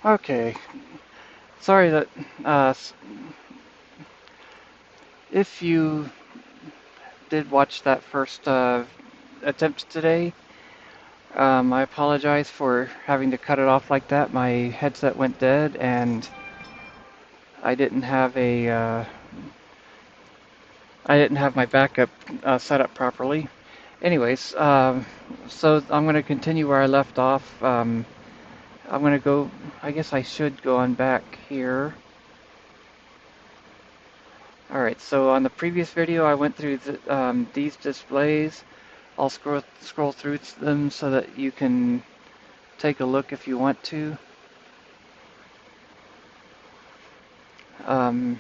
Okay, sorry that uh, if you did watch that first attempt today, I apologize for having to cut it off like that. My headset went dead and I didn't have I didn't have my backup set up properly. Anyways, so I'm going to continue where I left off. I'm going to go, I guess I should go on back here. Alright, so on the previous video I went through these displays. I'll scroll through them so that you can take a look if you want to. Um,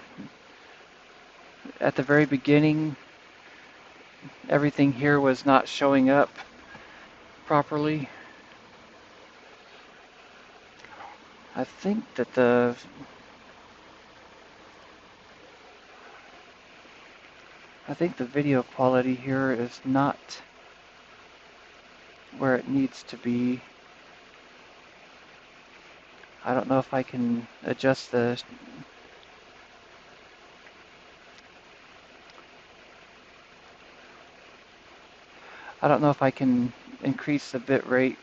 at the very beginning, everything here was not showing up properly. I think that the video quality here is not where it needs to be. I don't know if I can adjust the... I don't know if I can increase the bit rate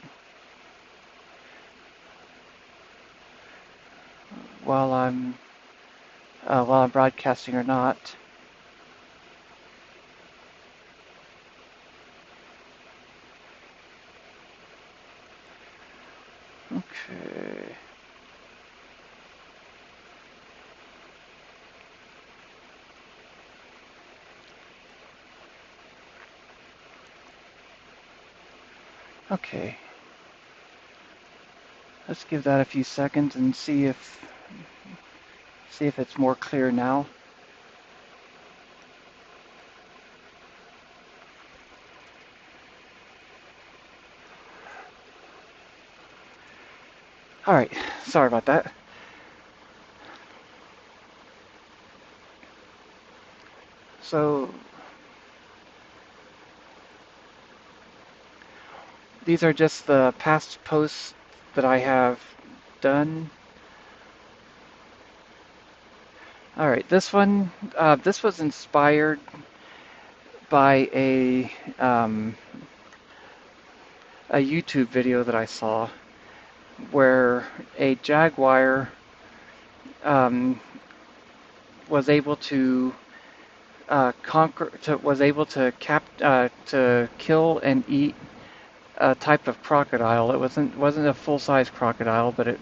while I'm broadcasting or not. Okay. Okay. Let's give that a few seconds and see if it's more clear now. All right. Sorry about that. So these are just the past posts that I have done. All right, this was inspired by a YouTube video that I saw where a jaguar um, was able to to kill and eat a type of crocodile. It wasn't a full-size crocodile, but it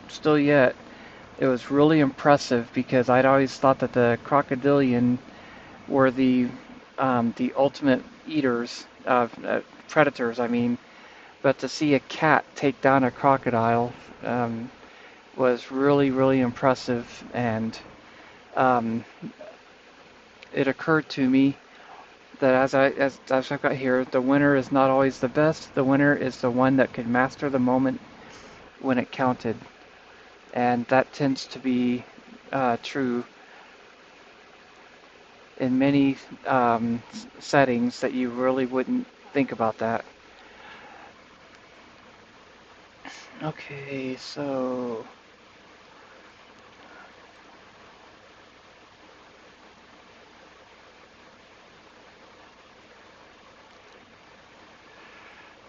was really impressive because I'd always thought that the crocodilian were the ultimate eaters of predators. I mean, but to see a cat take down a crocodile was really impressive, and um, it occurred to me that as I've got here, the winner is not always the best. The winner is the one that could master the moment when it counted, and that tends to be true in many settings that you really wouldn't think about that. Okay, so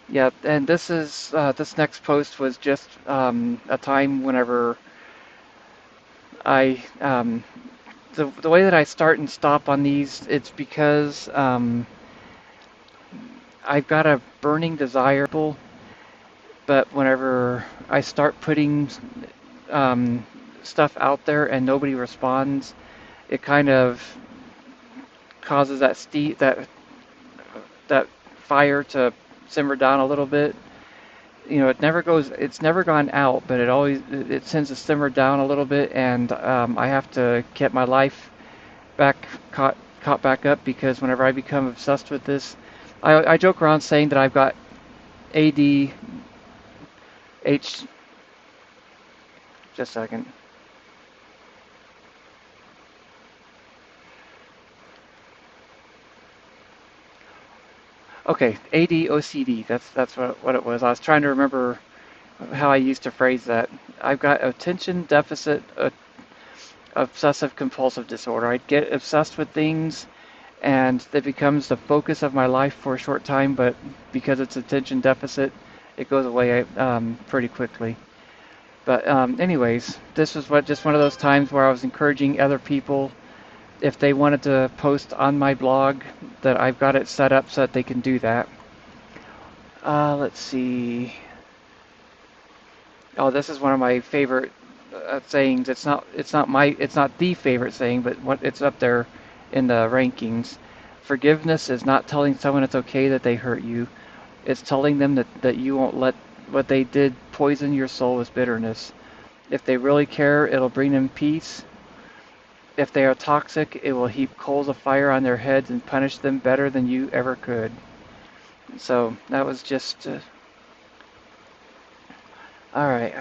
yeah, and this next post was just a time whenever I the way that I start and stop on these, it's because I've got a burning desire, but whenever I start putting stuff out there and nobody responds, it kind of causes that fire to simmer down a little bit. You know, it's never gone out, but it tends to simmer down a little bit, and I have to get my life back caught back up because whenever I become obsessed with this, I joke around saying that I've got ADH. Just a second. Okay, AD OCD. That's what it was. I was trying to remember how I used to phrase that. I've got attention deficit obsessive compulsive disorder. I get obsessed with things and it becomes the focus of my life for a short time, but because it's attention deficit, it goes away pretty quickly. But anyways, this was just one of those times where I was encouraging other people if they wanted to post on my blog that I've got it set up so that they can do that. Let's see. Oh, this is one of my favorite sayings. It's not the favorite saying, but it's up there in the rankings. Forgiveness is not telling someone it's okay that they hurt you. It's telling them that you won't let what they did poison your soul with bitterness. If they really care, it'll bring them peace. If they are toxic, it will heap coals of fire on their heads and punish them better than you ever could. So that was just all right.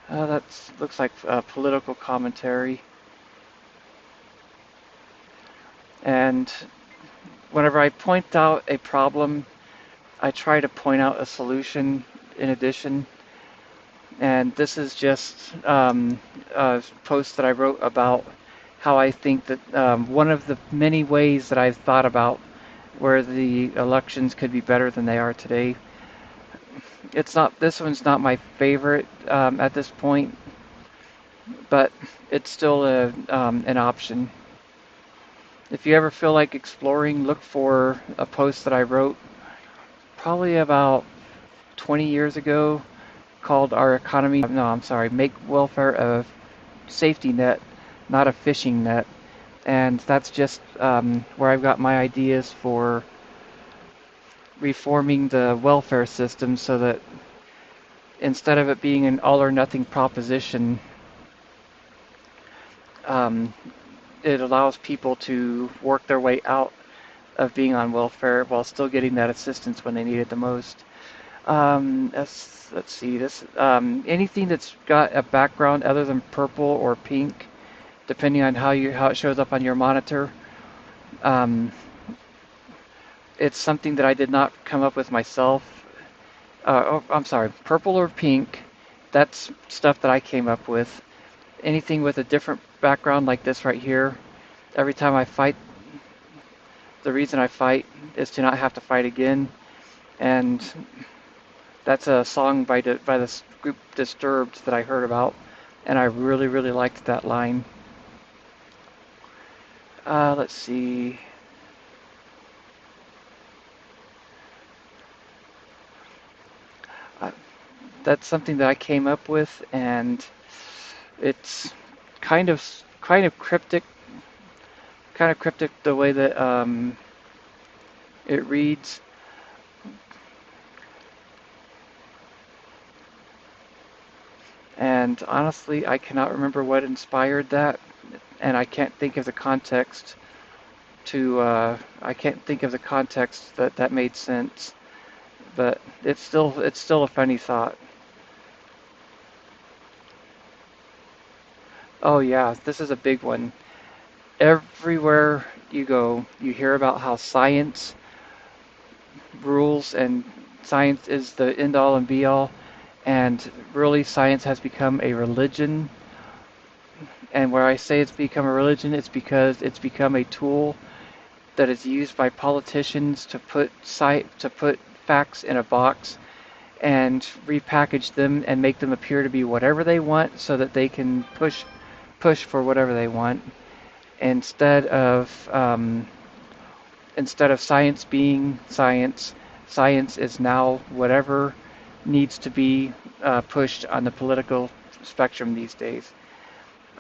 That looks like political commentary. And whenever I point out a problem, I try to point out a solution in addition. And this is just a post that I wrote about how I think that one of the many ways that I've thought about where the elections could be better than they are today. It's not, this one's not my favorite at this point, but it's still an option. If you ever feel like exploring, look for a post that I wrote probably about 20 years ago called Our Economy. No, I'm sorry, Make Welfare a Safety Net, not a fishing net. And that's just where I've got my ideas for reforming the welfare system so that instead of it being an all or nothing proposition, um, it allows people to work their way out of being on welfare while still getting that assistance when they need it the most. Let's see this. Anything that's got a background other than purple or pink, depending on how it shows up on your monitor. Um, it's something that I did not come up with myself. I'm sorry, purple or pink. That's stuff that I came up with. Anything with a different background like this right here. Every time I fight, the reason I fight is to not have to fight again. And that's a song by this group Disturbed that I heard about, and I really, really liked that line. Let's see. Uh, that's something that I came up with, and it's kind of kind of cryptic, kind of cryptic the way that it reads. And honestly, I cannot remember what inspired that, and I can't think of the context I can't think of the context that made sense. But it's still a funny thought. Oh yeah, this is a big one. Everywhere you go, you hear about how science rules and science is the end all and be all, and really science has become a religion. And where I say it's become a religion, it's because it's become a tool that is used by politicians to put facts in a box and repackage them and make them appear to be whatever they want so that they can push for whatever they want instead of science being science. Science is now whatever needs to be pushed on the political spectrum these days.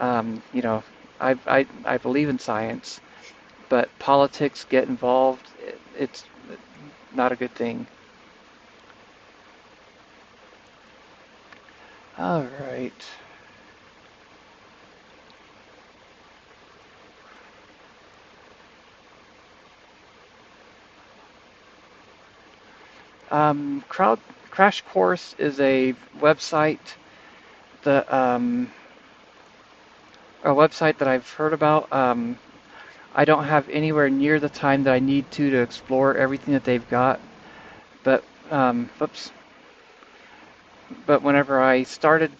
You know, I believe in science, but politics get involved. It's not a good thing. All right. Crowd Crash Course is website that a website that I've heard about. I don't have anywhere near the time that I need to explore everything that they've got. But whoops. But whenever I started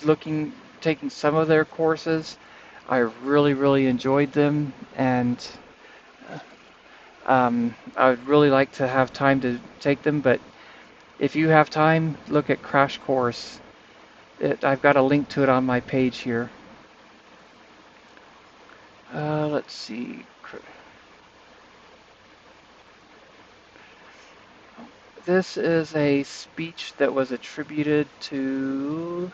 taking some of their courses, I really, really enjoyed them, and I would really like to have time to take them. But if you have time, look at Crash Course. I've got a link to it on my page here. Let's see. This is a speech that was attributed to.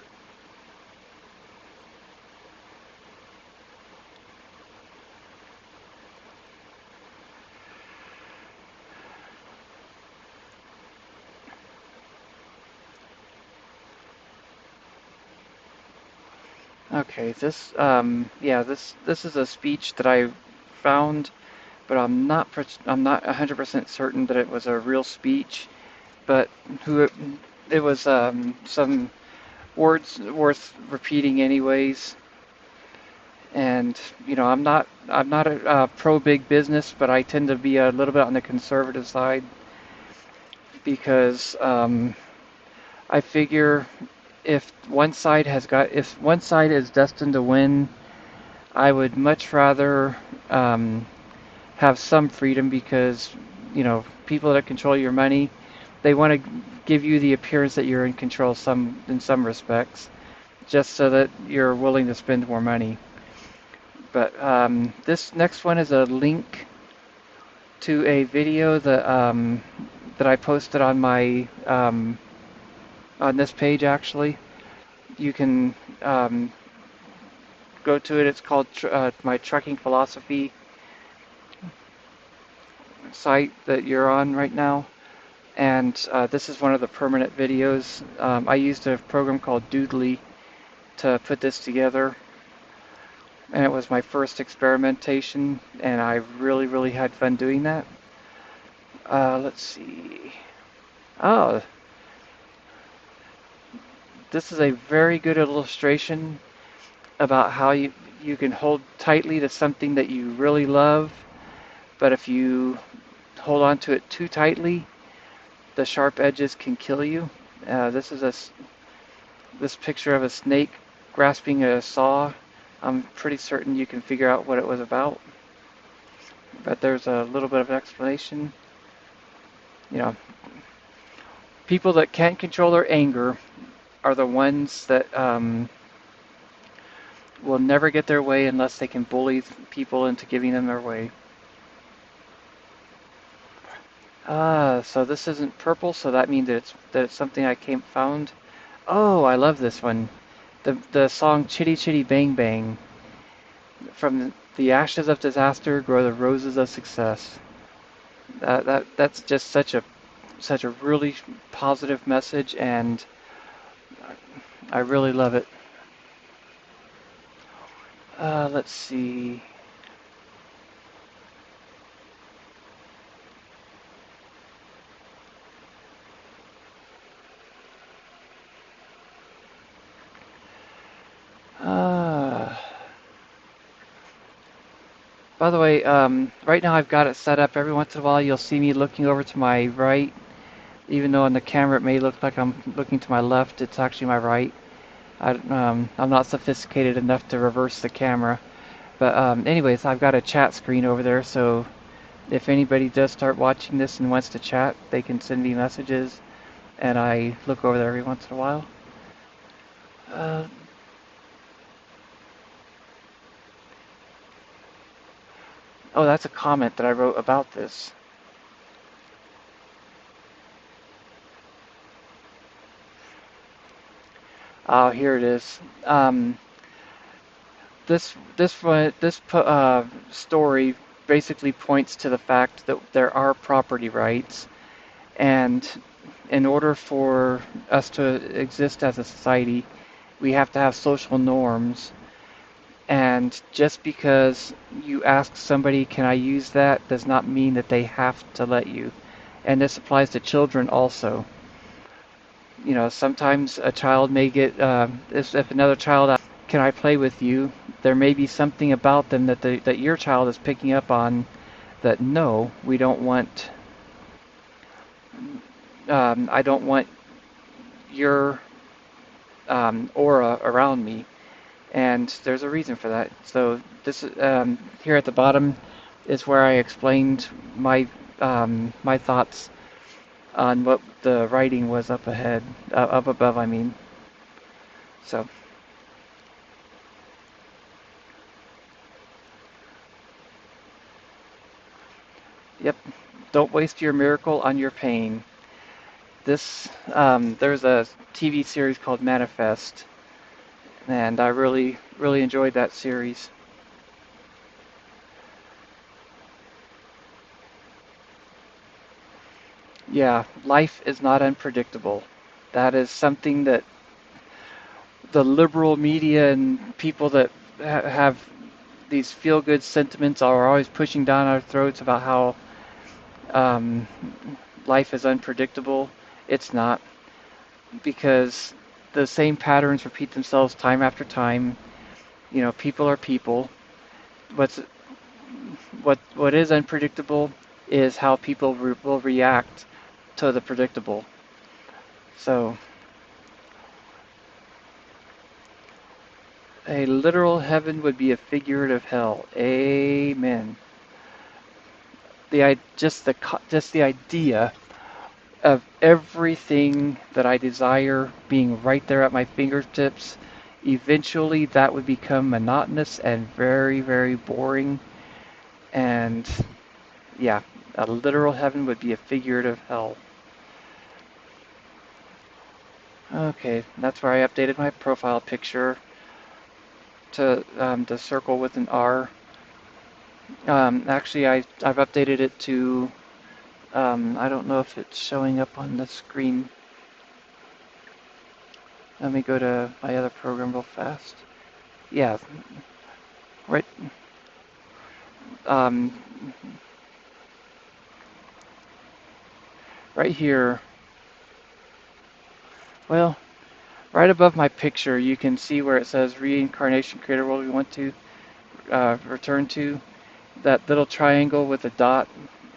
Okay, this is a speech that I found, but I'm not 100% certain that it was a real speech. But who it was some words worth repeating anyways. And I'm not a pro big business, but I tend to be a little bit on the conservative side because I figure if one side is destined to win, I would much rather have some freedom because people that control your money, they want to give you the appearance that you're in control in some respects, just so that you're willing to spend more money. But this next one is a link to a video that I posted on my on this page actually. You can go to it. It's called my trucking philosophy site that you're on right now. And this is one of the permanent videos. I used a program called Doodly to put this together, and it was my first experimentation, and I really, really had fun doing that. Let's see. Oh, this is a very good illustration about how you can hold tightly to something that you really love, but if you hold on to it too tightly, the sharp edges can kill you. This is this picture of a snake grasping a saw. I'm pretty certain you can figure out what it was about, but there's a little bit of explanation. You know, people that can't control their anger are the ones that will never get their way unless they can bully people into giving them their way. So this isn't purple, so that means that it's something I found. Oh, I love this one. The song Chitty Chitty Bang Bang. From the ashes of disaster grow the roses of success. That's just such a really positive message, and I really love it. Let's see. Uh, by the way, right now I've got it set up. Every once in a while you'll see me looking over to my right, even though on the camera it may look like I'm looking to my left. It's actually my right. I'm not sophisticated enough to reverse the camera. But anyways, I've got a chat screen over there, so if anybody does start watching this and wants to chat, they can send me messages, and I look over there every once in a while. Uh, oh, that's a comment that I wrote about this. Oh, here it is. This story basically points to the fact that there are property rights, and in order for us to exist as a society, we have to have social norms. And just because you ask somebody, can I use that, does not mean that they have to let you. And this applies to children also. Sometimes a child may get, if another child can I play with you? There may be something about them that your child is picking up on that no, we don't want. I don't want your aura around me, and there's a reason for that. So this here at the bottom is where I explained my thoughts on what the writing was up ahead, up above. I mean, so yep. Don't waste your miracle on your pain. This there's a TV series called Manifest, and I really enjoyed that series. Yeah, life is not unpredictable. That is something that the liberal media and people that have these feel good sentiments are always pushing down our throats about how um, life is unpredictable. It's not, because the same patterns repeat themselves time after time. You know, people are people. What's what is unpredictable is how people will react to the predictable. So, a literal heaven would be a figurative hell. Amen. Just the idea of everything that I desire being right there at my fingertips, eventually that would become monotonous and very boring. And yeah, a literal heaven would be a figurative hell. Okay, that's where I updated my profile picture to the circle with an R. Actually, I've updated it to, I don't know if it's showing up on the screen. Let me go to my other program real fast. Yeah, right, um, right here. Well, right above my picture, you can see where it says reincarnation creator world we want to return to. That little triangle with a dot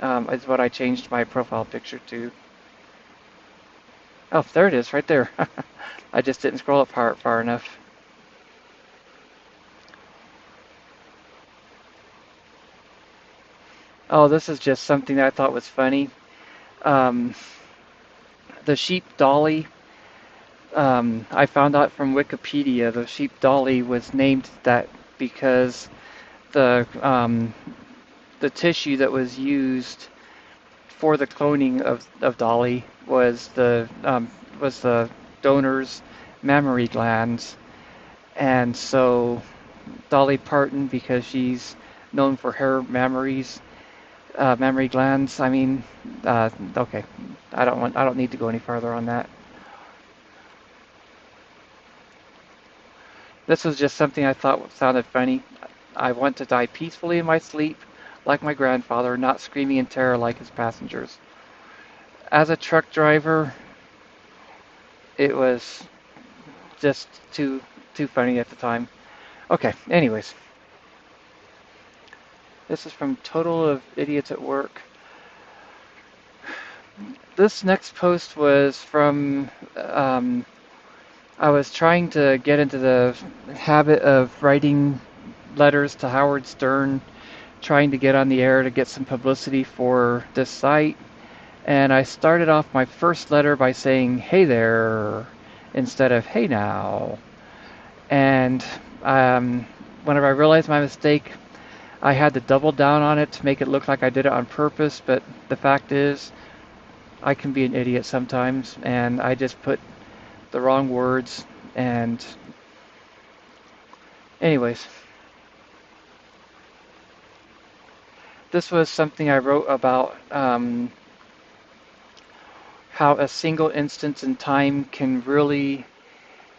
is what I changed my profile picture to. Oh, there it is, right there. I just didn't scroll up far enough. Oh, this is just something that I thought was funny. Um, the sheep dolly, I found out from Wikipedia, the sheep dolly was named that because the tissue that was used for the cloning of Dolly was the donor's mammary glands, and so Dolly Parton, because she's known for her mammary glands. I mean, okay, I don't need to go any further on that. This was just something I thought sounded funny. I want to die peacefully in my sleep, like my grandfather, not screaming in terror like his passengers. As a truck driver, it was just too funny at the time. Okay, anyways, this is from Total of Idiots at Work. This next post was from I was trying to get into the habit of writing letters to Howard Stern, trying to get on the air to get some publicity for this site. And I started off my first letter by saying, "Hey there," instead of "Hey now." And um, whenever I realized my mistake, I had to double down on it to make it look like I did it on purpose. But the fact is, I can be an idiot sometimes, and I just put the wrong words. And, anyways, this was something I wrote about how a single instance in time can really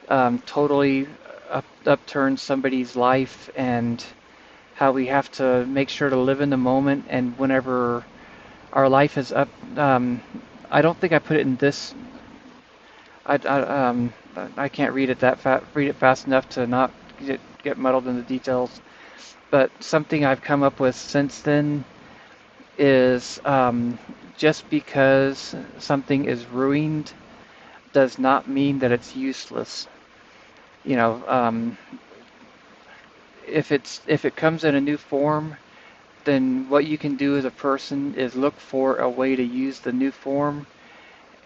totally upturn somebody's life, and how we have to make sure to live in the moment. And whenever our life is up, I don't think I put it in this. I can't read it fast enough to not get muddled in the details. But something I've come up with since then is just because something is ruined does not mean that it's useless. You know, if it comes in a new form, then what you can do as a person is look for a way to use the new form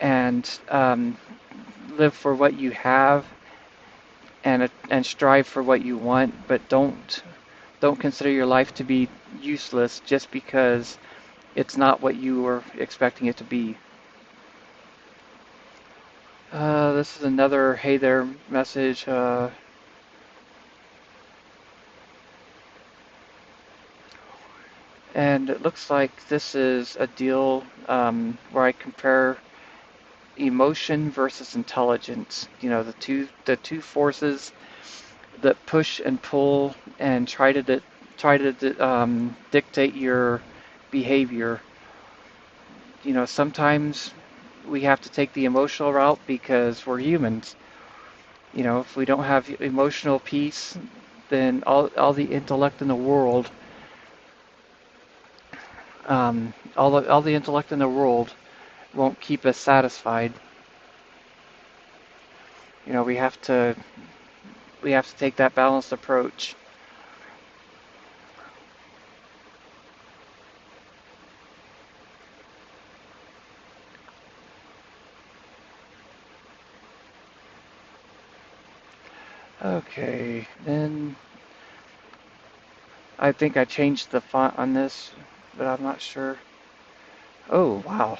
and live for what you have and strive for what you want, but don't consider your life to be useless just because it's not what you were expecting it to be. This is another hey there message. And it looks like this is a deal where I compare emotion versus intelligence. You know, the two forces that push and pull and try to dictate your behavior. You know, sometimes we have to take the emotional route because we're humans. You know, if we don't have emotional peace, then all the intellect in the world, all the intellect in the world won't keep us satisfied. You know, we have to take that balanced approach. Okay, then I think I changed the font on this, but I'm not sure. Oh, wow.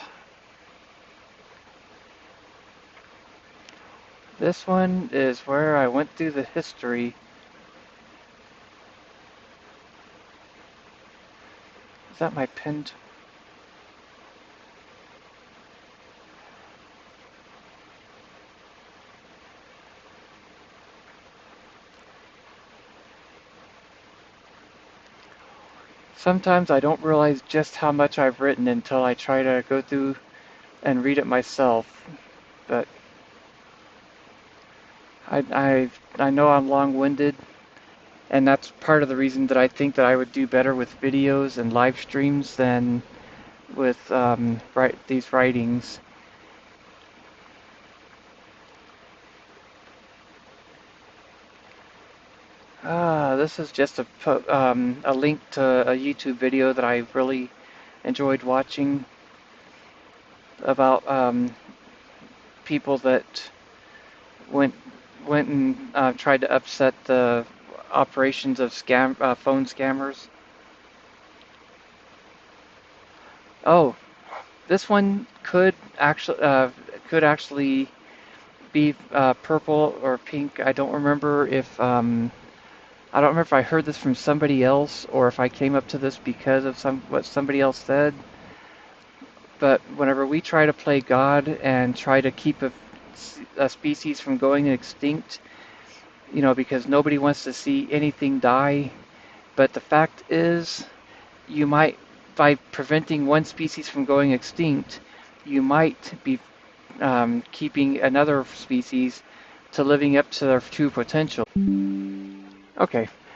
This one is where I went through the history. Is that my pinned? Sometimes I don't realize just how much I've written until I try to go through and read it myself. But I know I'm long-winded, and that's part of the reason that I think that I would do better with videos and live streams than with these writings. This is just a link to a YouTube video that I really enjoyed watching about people that went went and tried to upset the operations of phone scammers. Oh, this one could actually be purple or pink. I don't remember if I heard this from somebody else or if I came up to this because of what somebody else said. But whenever we try to play God and try to keep a species from going extinct, you know, because nobody wants to see anything die. But the fact is, you might, by preventing one species from going extinct, you might be keeping another species to living up to their true potential. Okay,